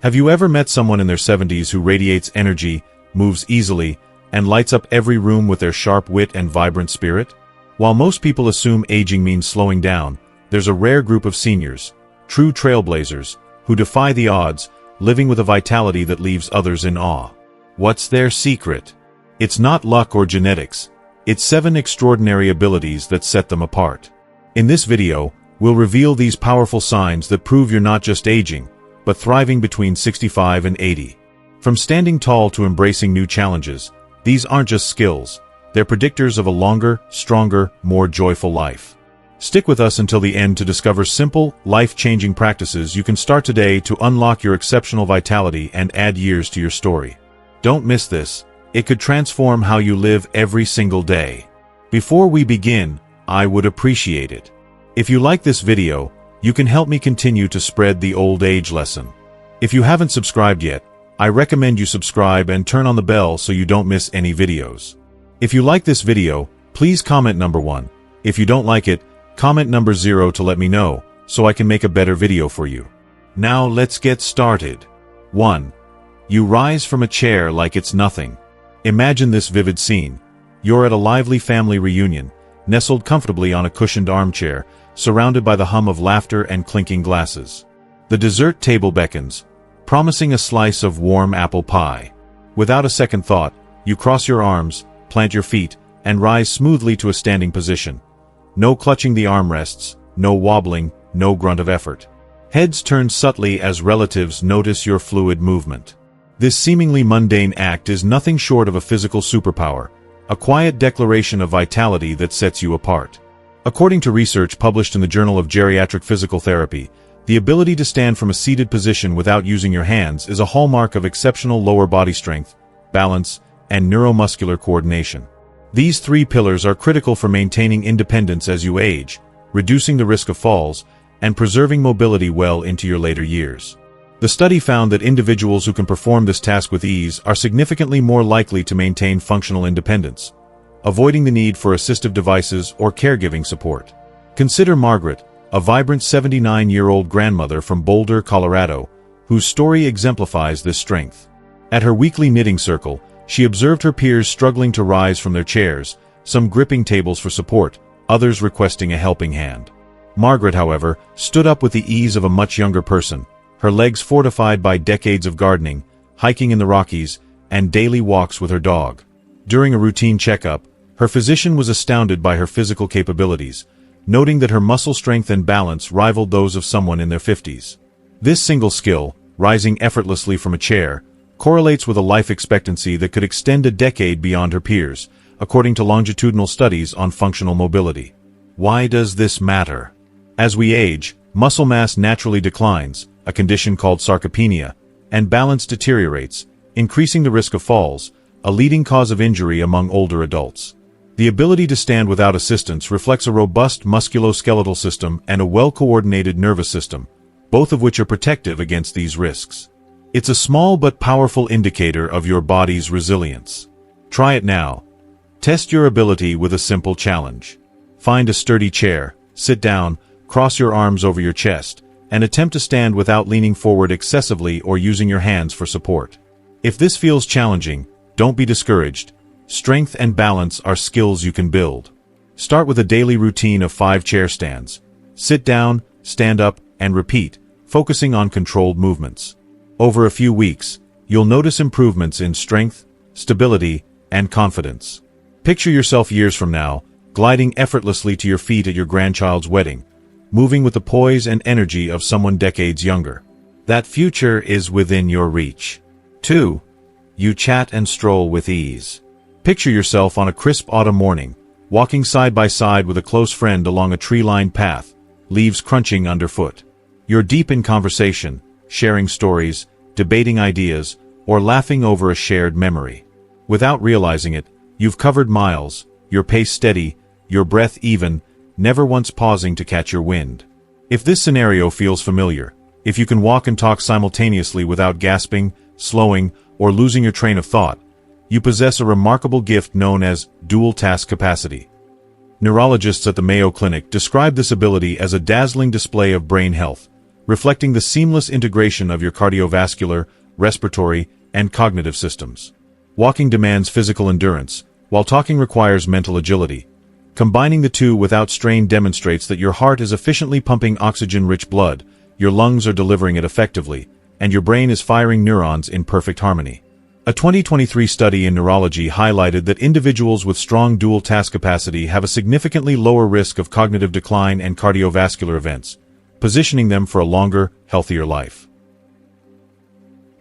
Have you ever met someone in their 70s who radiates energy, moves easily, and lights up every room with their sharp wit and vibrant spirit? While most people assume aging means slowing down, there's a rare group of seniors, true trailblazers, who defy the odds, living with a vitality that leaves others in awe. What's their secret? It's not luck or genetics. It's 7 extraordinary abilities that set them apart. In this video, we'll reveal these powerful signs that prove you're not just aging, but thriving between 65 and 80. From standing tall to embracing new challenges, these aren't just skills, they're predictors of a longer, stronger, more joyful life. Stick with us until the end to discover simple, life-changing practices you can start today to unlock your exceptional vitality and add years to your story. Don't miss this. It could transform how you live every single day. Before we begin, I would appreciate it if you like this video, you can help me continue to spread the old age lesson. If you haven't subscribed yet, I recommend you subscribe and turn on the bell so you don't miss any videos. If you like this video, please comment number 1. If you don't like it, comment number 0 to let me know, so I can make a better video for you. Now let's get started. 1. You rise from a chair like it's nothing. Imagine this vivid scene. You're at a lively family reunion, nestled comfortably on a cushioned armchair, surrounded by the hum of laughter and clinking glasses. The dessert table beckons, promising a slice of warm apple pie. Without a second thought, you cross your arms, plant your feet, and rise smoothly to a standing position. No clutching the armrests, no wobbling, no grunt of effort. Heads turn subtly as relatives notice your fluid movement. This seemingly mundane act is nothing short of a physical superpower, a quiet declaration of vitality that sets you apart. According to research published in the Journal of Geriatric Physical Therapy, the ability to stand from a seated position without using your hands is a hallmark of exceptional lower body strength, balance, and neuromuscular coordination. These 3 pillars are critical for maintaining independence as you age, reducing the risk of falls, and preserving mobility well into your later years. The study found that individuals who can perform this task with ease are significantly more likely to maintain functional independence, avoiding the need for assistive devices or caregiving support. Consider Margaret, a vibrant 79-year-old grandmother from Boulder, Colorado, whose story exemplifies this strength. At her weekly knitting circle, she observed her peers struggling to rise from their chairs, some gripping tables for support, others requesting a helping hand. Margaret, however, stood up with the ease of a much younger person, her legs fortified by decades of gardening, hiking in the Rockies, and daily walks with her dog. During a routine checkup, her physician was astounded by her physical capabilities, noting that her muscle strength and balance rivaled those of someone in their 50s. This single skill, rising effortlessly from a chair, correlates with a life expectancy that could extend a decade beyond her peers, according to longitudinal studies on functional mobility. Why does this matter? As we age, muscle mass naturally declines, a condition called sarcopenia, and balance deteriorates, increasing the risk of falls, a leading cause of injury among older adults. The ability to stand without assistance reflects a robust musculoskeletal system and a well-coordinated nervous system, both of which are protective against these risks. It's a small but powerful indicator of your body's resilience. Try it now. Test your ability with a simple challenge. Find a sturdy chair, sit down, cross your arms over your chest, and attempt to stand without leaning forward excessively or using your hands for support. If this feels challenging, don't be discouraged. Strength and balance are skills you can build. Start with a daily routine of 5 chair stands. Sit down, stand up, and repeat, focusing on controlled movements. Over a few weeks, you'll notice improvements in strength, stability, and confidence. Picture yourself years from now, gliding effortlessly to your feet at your grandchild's wedding, moving with the poise and energy of someone decades younger. That future is within your reach. 2. You chat and stroll with ease. Picture yourself on a crisp autumn morning, walking side by side with a close friend along a tree-lined path, leaves crunching underfoot. You're deep in conversation, sharing stories, debating ideas, or laughing over a shared memory. Without realizing it, you've covered miles, your pace steady, your breath even, never once pausing to catch your wind. If this scenario feels familiar, if you can walk and talk simultaneously without gasping, slowing, or losing your train of thought, you possess a remarkable gift known as dual task capacity. Neurologists at the Mayo Clinic describe this ability as a dazzling display of brain health, reflecting the seamless integration of your cardiovascular, respiratory, and cognitive systems. Walking demands physical endurance, while talking requires mental agility. Combining the two without strain demonstrates that your heart is efficiently pumping oxygen-rich blood, your lungs are delivering it effectively, and your brain is firing neurons in perfect harmony. A 2023 study in neurology highlighted that individuals with strong dual task capacity have a significantly lower risk of cognitive decline and cardiovascular events, positioning them for a longer, healthier life.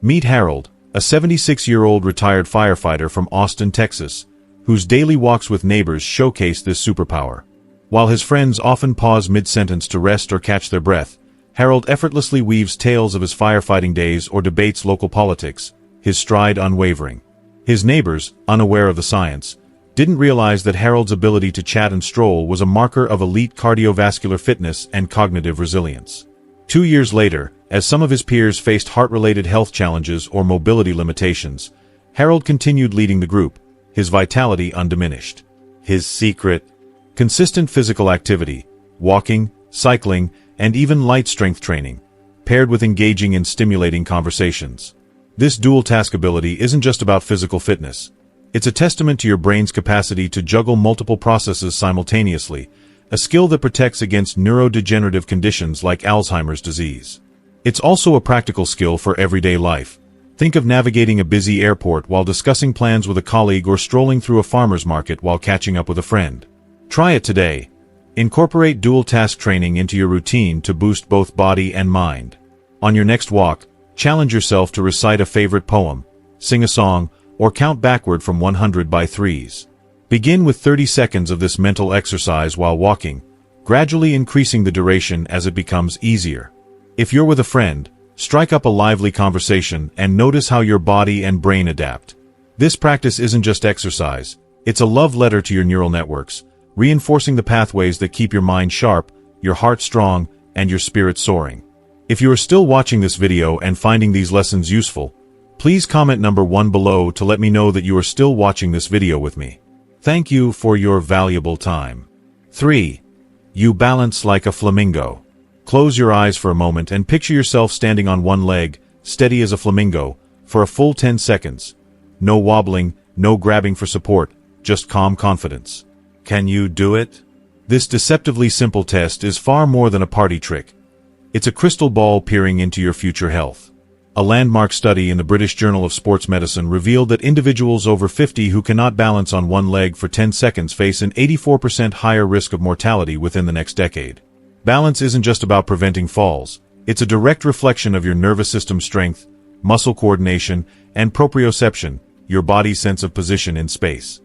Meet Harold, a 76-year-old retired firefighter from Austin, Texas, whose daily walks with neighbors showcase this superpower. While his friends often pause mid-sentence to rest or catch their breath, Harold effortlessly weaves tales of his firefighting days or debates local politics, his stride unwavering. His neighbors, unaware of the science, didn't realize that Harold's ability to chat and stroll was a marker of elite cardiovascular fitness and cognitive resilience. 2 years later, as some of his peers faced heart-related health challenges or mobility limitations, Harold continued leading the group, his vitality undiminished. His secret? Consistent physical activity, walking, cycling, and even light strength training, paired with engaging and stimulating conversations. This dual-task ability isn't just about physical fitness. It's a testament to your brain's capacity to juggle multiple processes simultaneously, a skill that protects against neurodegenerative conditions like Alzheimer's disease. It's also a practical skill for everyday life. Think of navigating a busy airport while discussing plans with a colleague or strolling through a farmer's market while catching up with a friend. Try it today. Incorporate dual-task training into your routine to boost both body and mind. On your next walk, challenge yourself to recite a favorite poem, sing a song, or count backward from 100 by threes. Begin with 30 seconds of this mental exercise while walking, gradually increasing the duration as it becomes easier. If you're with a friend, strike up a lively conversation and notice how your body and brain adapt. This practice isn't just exercise, it's a love letter to your neural networks, reinforcing the pathways that keep your mind sharp, your heart strong, and your spirit soaring. If you are still watching this video and finding these lessons useful, please comment number 1 below to let me know that you are still watching this video with me. Thank you for your valuable time. 3. You balance like a flamingo. Close your eyes for a moment and picture yourself standing on one leg, steady as a flamingo, for a full 10 seconds. No wobbling, no grabbing for support, just calm confidence. Can you do it? This deceptively simple test is far more than a party trick. It's a crystal ball peering into your future health. A landmark study in the British Journal of Sports Medicine revealed that individuals over 50 who cannot balance on one leg for 10 seconds face an 84% higher risk of mortality within the next decade. Balance isn't just about preventing falls. It's a direct reflection of your nervous system strength, muscle coordination, and proprioception, your body's sense of position in space.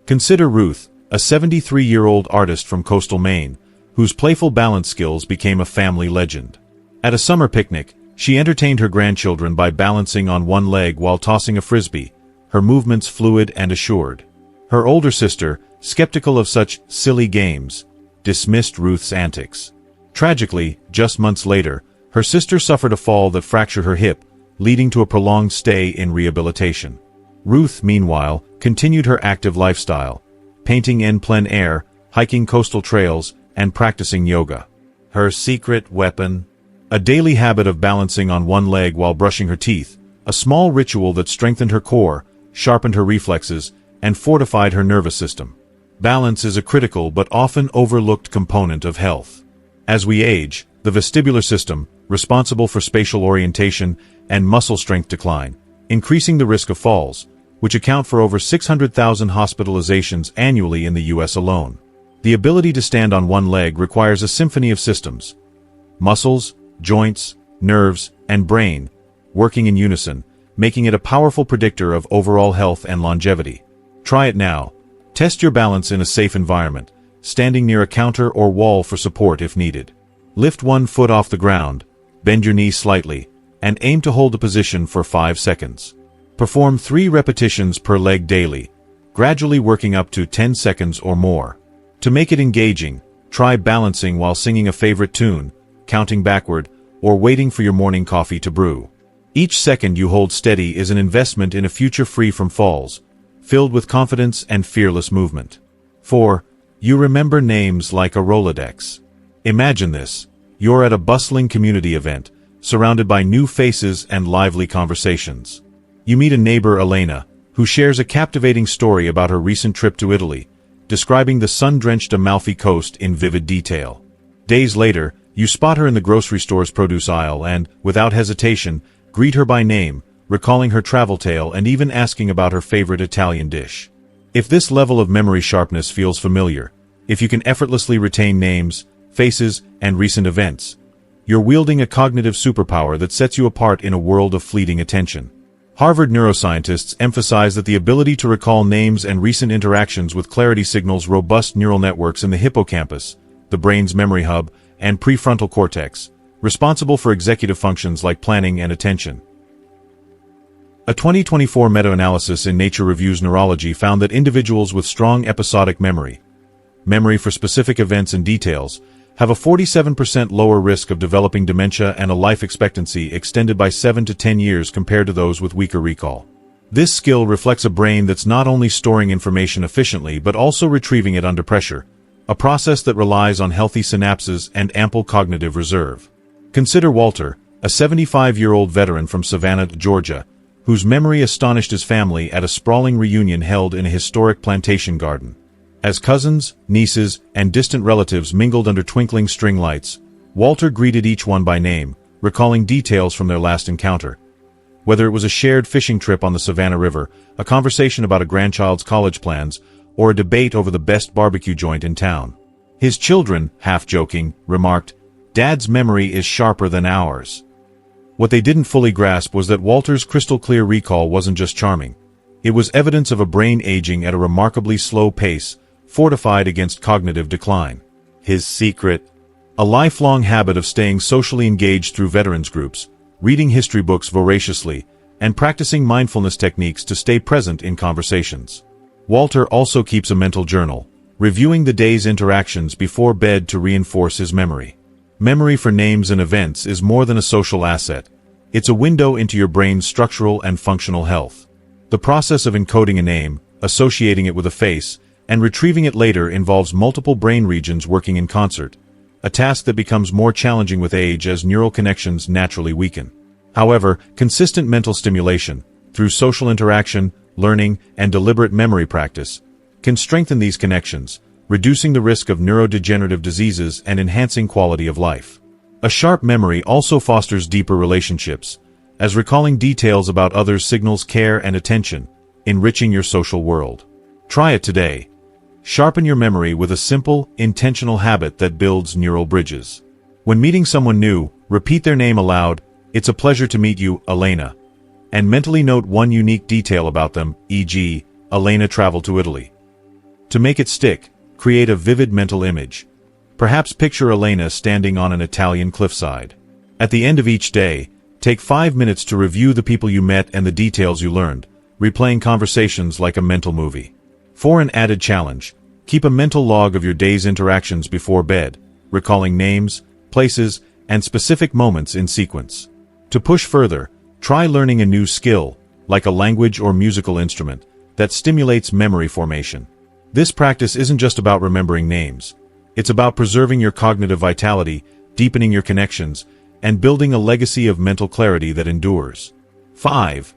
Consider Ruth, a 73-year-old artist from coastal Maine, whose playful balance skills became a family legend. At a summer picnic, she entertained her grandchildren by balancing on one leg while tossing a frisbee, her movements fluid and assured. Her older sister, skeptical of such silly games, dismissed Ruth's antics. Tragically, just months later, her sister suffered a fall that fractured her hip, leading to a prolonged stay in rehabilitation. Ruth, meanwhile, continued her active lifestyle, painting en plein air, hiking coastal trails, and practicing yoga. Her secret weapon? A daily habit of balancing on one leg while brushing her teeth, a small ritual that strengthened her core, sharpened her reflexes, and fortified her nervous system. Balance is a critical but often overlooked component of health. As we age, the vestibular system, responsible for spatial orientation and muscle strength decline, increasing the risk of falls, which account for over 600,000 hospitalizations annually in the U.S. alone. The ability to stand on one leg requires a symphony of systems, muscles, joints, nerves, and brain, working in unison, making it a powerful predictor of overall health and longevity. Try it now. Test your balance in a safe environment, standing near a counter or wall for support if needed. Lift one foot off the ground, bend your knee slightly, and aim to hold a position for 5 seconds. Perform 3 repetitions per leg daily, gradually working up to 10 seconds or more. To make it engaging, try balancing while singing a favorite tune, counting backward, or waiting for your morning coffee to brew. Each second you hold steady is an investment in a future free from falls, filled with confidence and fearless movement. 4. You remember names like a Rolodex. Imagine this. you're at a bustling community event, surrounded by new faces and lively conversations. You meet a neighbor, Elena, who shares a captivating story about her recent trip to Italy, describing the sun-drenched Amalfi Coast in vivid detail. Days later, you spot her in the grocery store's produce aisle and, without hesitation, greet her by name, recalling her travel tale and even asking about her favorite Italian dish. If this level of memory sharpness feels familiar, if you can effortlessly retain names, faces, and recent events, you're wielding a cognitive superpower that sets you apart in a world of fleeting attention. Harvard neuroscientists emphasize that the ability to recall names and recent interactions with clarity signals robust neural networks in the hippocampus, the brain's memory hub, and prefrontal cortex, responsible for executive functions like planning and attention. A 2024 meta-analysis in Nature Reviews Neurology found that individuals with strong episodic memory for specific events and details, have a 47% lower risk of developing dementia and a life expectancy extended by 7 to 10 years compared to those with weaker recall. This skill reflects a brain that's not only storing information efficiently but also retrieving it under pressure, a process that relies on healthy synapses and ample cognitive reserve. Consider Walter, a 75-year-old veteran from Savannah, Georgia, whose memory astonished his family at a sprawling reunion held in a historic plantation garden. As cousins, nieces, and distant relatives mingled under twinkling string lights, Walter greeted each one by name, recalling details from their last encounter. Whether it was a shared fishing trip on the Savannah River, a conversation about a grandchild's college plans, or a debate over the best barbecue joint in town. His children, half-joking, remarked, "Dad's memory is sharper than ours." What they didn't fully grasp was that Walter's crystal-clear recall wasn't just charming. It was evidence of a brain aging at a remarkably slow pace, fortified against cognitive decline. His secret? A lifelong habit of staying socially engaged through veterans groups, reading history books voraciously, and practicing mindfulness techniques to stay present in conversations. Walter also keeps a mental journal, reviewing the day's interactions before bed to reinforce his memory. Memory for names and events is more than a social asset. It's a window into your brain's structural and functional health. The process of encoding a name, associating it with a face, and retrieving it later involves multiple brain regions working in concert, a task that becomes more challenging with age as neural connections naturally weaken. However, consistent mental stimulation, through social interaction, learning, and deliberate memory practice, can strengthen these connections, reducing the risk of neurodegenerative diseases and enhancing quality of life. A sharp memory also fosters deeper relationships, as recalling details about others signals care and attention, enriching your social world. Try it today. Sharpen your memory with a simple, intentional habit that builds neural bridges. When meeting someone new, repeat their name aloud, "It's a pleasure to meet you, Elena," and mentally note one unique detail about them, e.g., Elena traveled to Italy. To make it stick, create a vivid mental image. Perhaps picture Elena standing on an Italian cliffside. At the end of each day, take 5 minutes to review the people you met and the details you learned, replaying conversations like a mental movie. For an added challenge, keep a mental log of your day's interactions before bed, recalling names, places, and specific moments in sequence. To push further, try learning a new skill, like a language or musical instrument, that stimulates memory formation. This practice isn't just about remembering names. It's about preserving your cognitive vitality, deepening your connections, and building a legacy of mental clarity that endures. 5.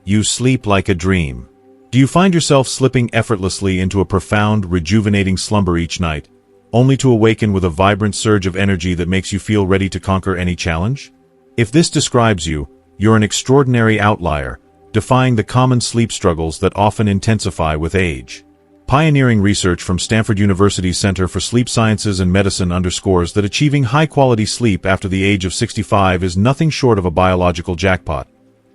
You sleep like a dream. Do you find yourself slipping effortlessly into a profound, rejuvenating slumber each night, only to awaken with a vibrant surge of energy that makes you feel ready to conquer any challenge? If this describes you, you're an extraordinary outlier, defying the common sleep struggles that often intensify with age. Pioneering research from Stanford University's Center for Sleep Sciences and Medicine underscores that achieving high-quality sleep after the age of 65 is nothing short of a biological jackpot,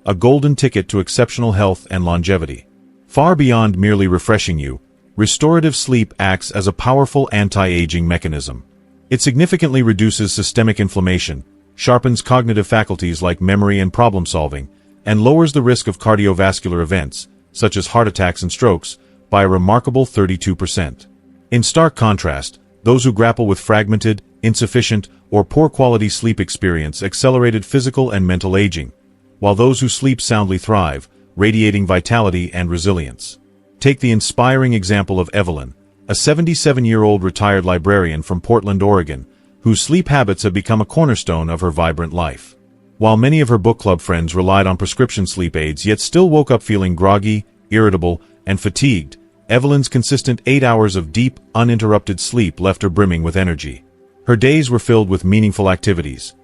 a golden ticket to exceptional health and longevity. Far beyond merely refreshing you, restorative sleep acts as a powerful anti-aging mechanism. It significantly reduces systemic inflammation, sharpens cognitive faculties like memory and problem-solving, and lowers the risk of cardiovascular events, such as heart attacks and strokes, by a remarkable 32%. In stark contrast, those who grapple with fragmented, insufficient, or poor-quality sleep experience accelerated physical and mental aging, while those who sleep soundly thrive, radiating vitality and resilience. Take the inspiring example of Evelyn, a 77-year-old retired librarian from Portland, Oregon, whose sleep habits have become a cornerstone of her vibrant life. While many of her book club friends relied on prescription sleep aids yet still woke up feeling groggy, irritable, and fatigued, Evelyn's consistent 8 hours of deep, uninterrupted sleep left her brimming with energy. Her days were filled with meaningful activities.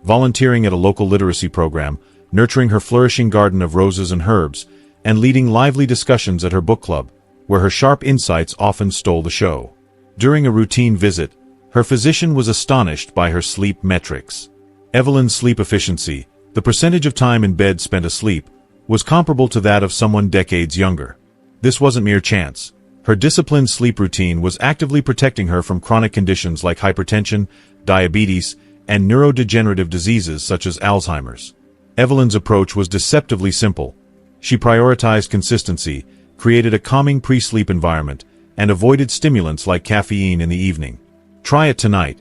Volunteering at a local literacy program, nurturing her flourishing garden of roses and herbs, and leading lively discussions at her book club, where her sharp insights often stole the show. During a routine visit, her physician was astonished by her sleep metrics. Evelyn's sleep efficiency, the percentage of time in bed spent asleep, was comparable to that of someone decades younger. This wasn't mere chance. Her disciplined sleep routine was actively protecting her from chronic conditions like hypertension, diabetes, and neurodegenerative diseases such as Alzheimer's. Evelyn's approach was deceptively simple. She prioritized consistency, created a calming pre-sleep environment, and avoided stimulants like caffeine in the evening. Try it tonight.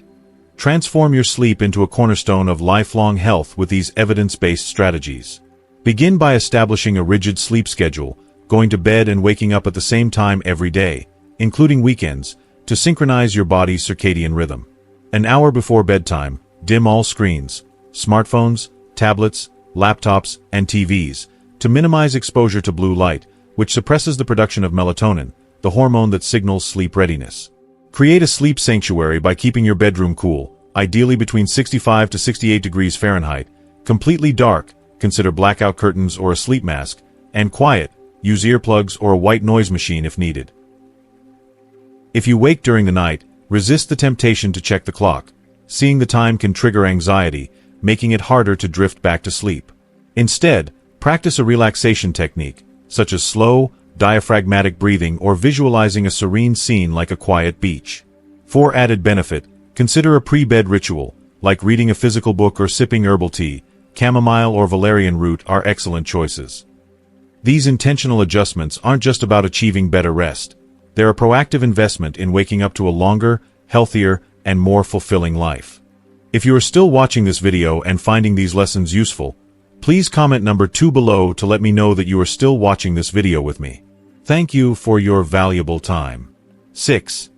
Transform your sleep into a cornerstone of lifelong health with these evidence-based strategies. Begin by establishing a rigid sleep schedule, going to bed and waking up at the same time every day, including weekends, to synchronize your body's circadian rhythm. An hour before bedtime, dim all screens, smartphones, tablets, laptops, and TVs, to minimize exposure to blue light, which suppresses the production of melatonin, the hormone that signals sleep readiness. Create a sleep sanctuary by keeping your bedroom cool, ideally between 65 to 68 degrees Fahrenheit, completely dark, consider blackout curtains or a sleep mask, and quiet, use earplugs or a white noise machine if needed. If you wake during the night, resist the temptation to check the clock. Seeing the time can trigger anxiety, making it harder to drift back to sleep. Instead, practice a relaxation technique, such as slow, diaphragmatic breathing or visualizing a serene scene like a quiet beach. For added benefit, consider a pre-bed ritual, like reading a physical book or sipping herbal tea. Chamomile or valerian root are excellent choices. These intentional adjustments aren't just about achieving better rest. They're a proactive investment in waking up to a longer, healthier, and more fulfilling life. If you are still watching this video and finding these lessons useful, please comment number 2 below to let me know that you are still watching this video with me. Thank you for your valuable time. 6.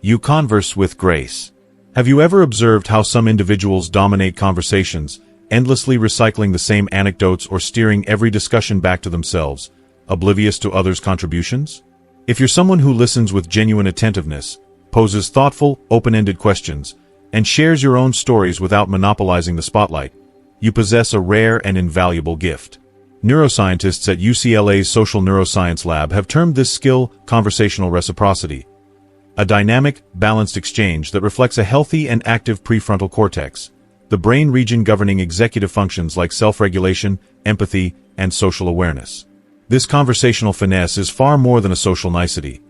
You converse with grace. Have you ever observed how some individuals dominate conversations, endlessly recycling the same anecdotes or steering every discussion back to themselves, oblivious to others' contributions? If you're someone who listens with genuine attentiveness, poses thoughtful, open-ended questions, and shares your own stories without monopolizing the spotlight, you possess a rare and invaluable gift. Neuroscientists at UCLA's Social Neuroscience Lab have termed this skill conversational reciprocity, a dynamic, balanced exchange that reflects a healthy and active prefrontal cortex, the brain region governing executive functions like self-regulation, empathy, and social awareness. This conversational finesse is far more than a social nicety.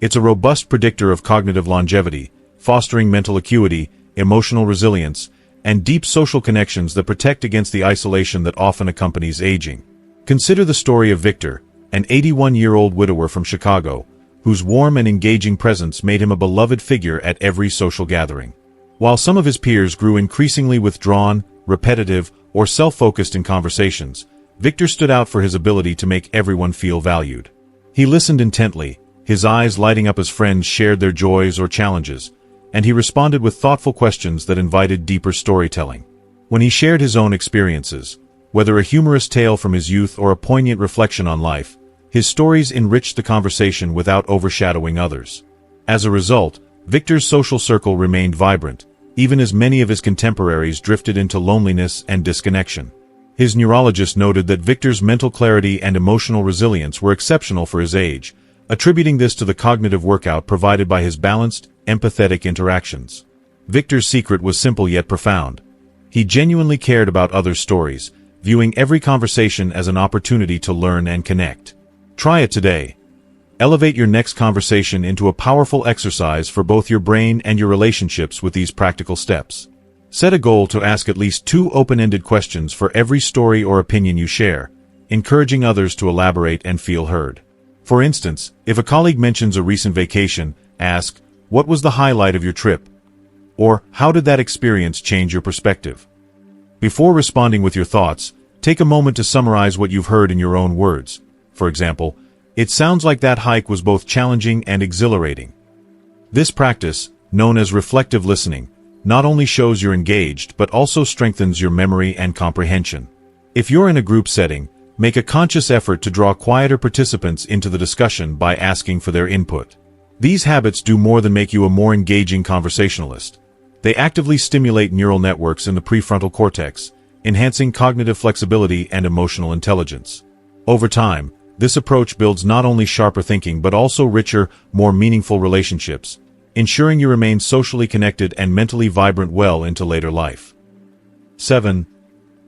It's a robust predictor of cognitive longevity, fostering mental acuity, emotional resilience, and deep social connections that protect against the isolation that often accompanies aging. Consider the story of Victor, an 81-year-old widower from Chicago, whose warm and engaging presence made him a beloved figure at every social gathering. While some of his peers grew increasingly withdrawn, repetitive, or self-focused in conversations, Victor stood out for his ability to make everyone feel valued. He listened intently, his eyes lighting up as friends shared their joys or challenges, and he responded with thoughtful questions that invited deeper storytelling. When he shared his own experiences, whether a humorous tale from his youth or a poignant reflection on life, his stories enriched the conversation without overshadowing others. As a result, Victor's social circle remained vibrant, even as many of his contemporaries drifted into loneliness and disconnection. His neurologist noted that Victor's mental clarity and emotional resilience were exceptional for his age, attributing this to the cognitive workout provided by his balanced, empathetic interactions. Victor's secret was simple yet profound. He genuinely cared about others' stories, viewing every conversation as an opportunity to learn and connect. Try it today. Elevate your next conversation into a powerful exercise for both your brain and your relationships with these practical steps. Set a goal to ask at least 2 open-ended questions for every story or opinion you share, encouraging others to elaborate and feel heard. For instance, if a colleague mentions a recent vacation, ask, "What was the highlight of your trip?" Or, "How did that experience change your perspective?" Before responding with your thoughts, take a moment to summarize what you've heard in your own words. For example, "It sounds like that hike was both challenging and exhilarating." This practice, known as reflective listening, not only shows you're engaged but also strengthens your memory and comprehension. If you're in a group setting, make a conscious effort to draw quieter participants into the discussion by asking for their input. These habits do more than make you a more engaging conversationalist. They actively stimulate neural networks in the prefrontal cortex, enhancing cognitive flexibility and emotional intelligence. Over time, this approach builds not only sharper thinking but also richer, more meaningful relationships, ensuring you remain socially connected and mentally vibrant well into later life. 7.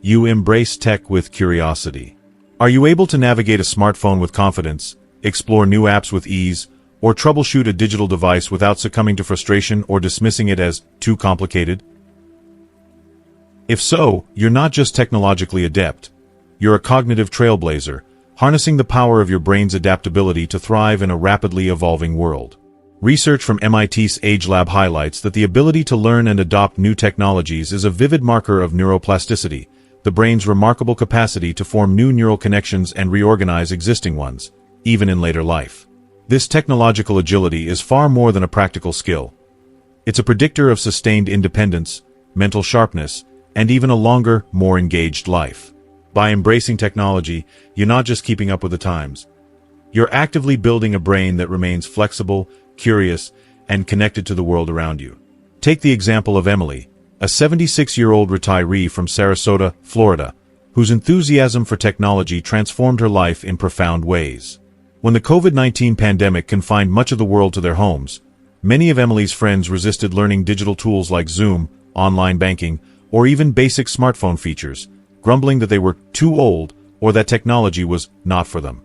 You embrace tech with curiosity. Are you able to navigate a smartphone with confidence, explore new apps with ease, or troubleshoot a digital device without succumbing to frustration or dismissing it as too complicated? If so, you're not just technologically adept. You're a cognitive trailblazer, harnessing the power of your brain's adaptability to thrive in a rapidly evolving world. Research from MIT's Age Lab highlights that the ability to learn and adopt new technologies is a vivid marker of neuroplasticity, the brain's remarkable capacity to form new neural connections and reorganize existing ones, even in later life. This technological agility is far more than a practical skill. It's a predictor of sustained independence, mental sharpness, and even a longer, more engaged life. By embracing technology, you're not just keeping up with the times. You're actively building a brain that remains flexible, curious, and connected to the world around you. Take the example of Emily, a 76-year-old retiree from Sarasota, Florida, whose enthusiasm for technology transformed her life in profound ways. When the COVID-19 pandemic confined much of the world to their homes, many of Emily's friends resisted learning digital tools like Zoom, online banking, or even basic smartphone features, grumbling that they were too old or that technology was not for them.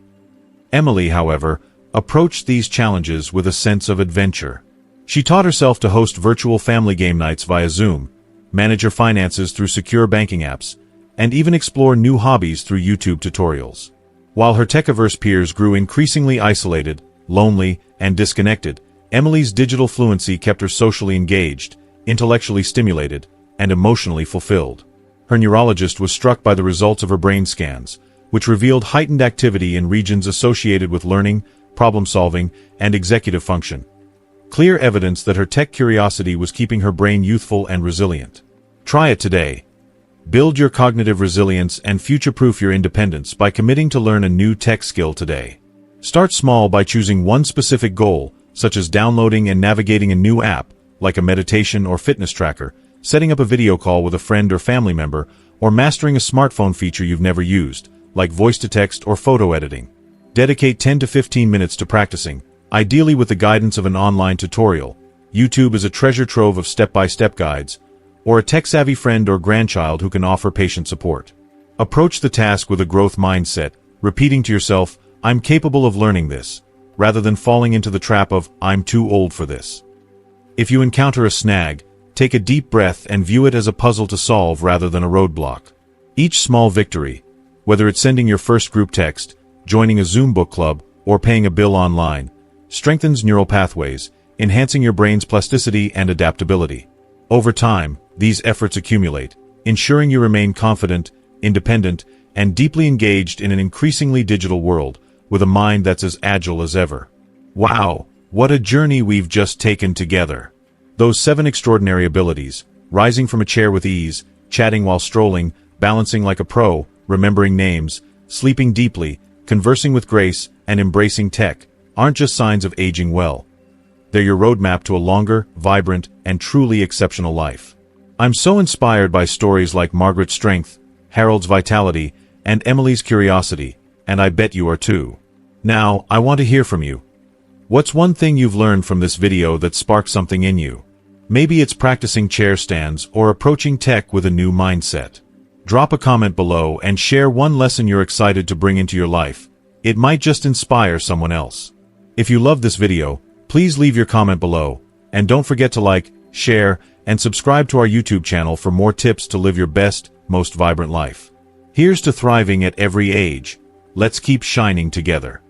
Emily, however, approached these challenges with a sense of adventure. She taught herself to host virtual family game nights via Zoom, manage her finances through secure banking apps, and even explore new hobbies through YouTube tutorials. While her tech-averse peers grew increasingly isolated, lonely, and disconnected, Emily's digital fluency kept her socially engaged, intellectually stimulated, and emotionally fulfilled. Her neurologist was struck by the results of her brain scans, which revealed heightened activity in regions associated with learning, problem-solving, and executive function. Clear evidence that her tech curiosity was keeping her brain youthful and resilient. Try it today. Build your cognitive resilience and future-proof your independence by committing to learn a new tech skill today. Start small by choosing one specific goal, such as downloading and navigating a new app, like a meditation or fitness tracker, setting up a video call with a friend or family member, or mastering a smartphone feature you've never used, like voice-to-text or photo editing. Dedicate 10 to 15 minutes to practicing, ideally with the guidance of an online tutorial. YouTube is a treasure trove of step-by-step guides, or a tech-savvy friend or grandchild who can offer patient support. Approach the task with a growth mindset, repeating to yourself, "I'm capable of learning this," rather than falling into the trap of, "I'm too old for this." If you encounter a snag, take a deep breath and view it as a puzzle to solve rather than a roadblock. Each small victory, whether it's sending your first group text, joining a Zoom book club, or paying a bill online, strengthens neural pathways, enhancing your brain's plasticity and adaptability. Over time, these efforts accumulate, ensuring you remain confident, independent, and deeply engaged in an increasingly digital world, with a mind that's as agile as ever. Wow, what a journey we've just taken together. Those 7 extraordinary abilities, rising from a chair with ease, chatting while strolling, balancing like a pro, remembering names, sleeping deeply, conversing with grace, and embracing tech, aren't just signs of aging well. They're your roadmap to a longer, vibrant, and truly exceptional life. I'm so inspired by stories like Margaret's strength, Harold's vitality, and Emily's curiosity, and I bet you are too. Now, I want to hear from you. What's one thing you've learned from this video that sparked something in you? Maybe it's practicing chair stands or approaching tech with a new mindset. Drop a comment below and share one lesson you're excited to bring into your life. It might just inspire someone else. If you love this video, please leave your comment below, and don't forget to like, share, and subscribe to our YouTube channel for more tips to live your best, most vibrant life. Here's to thriving at every age. Let's keep shining together.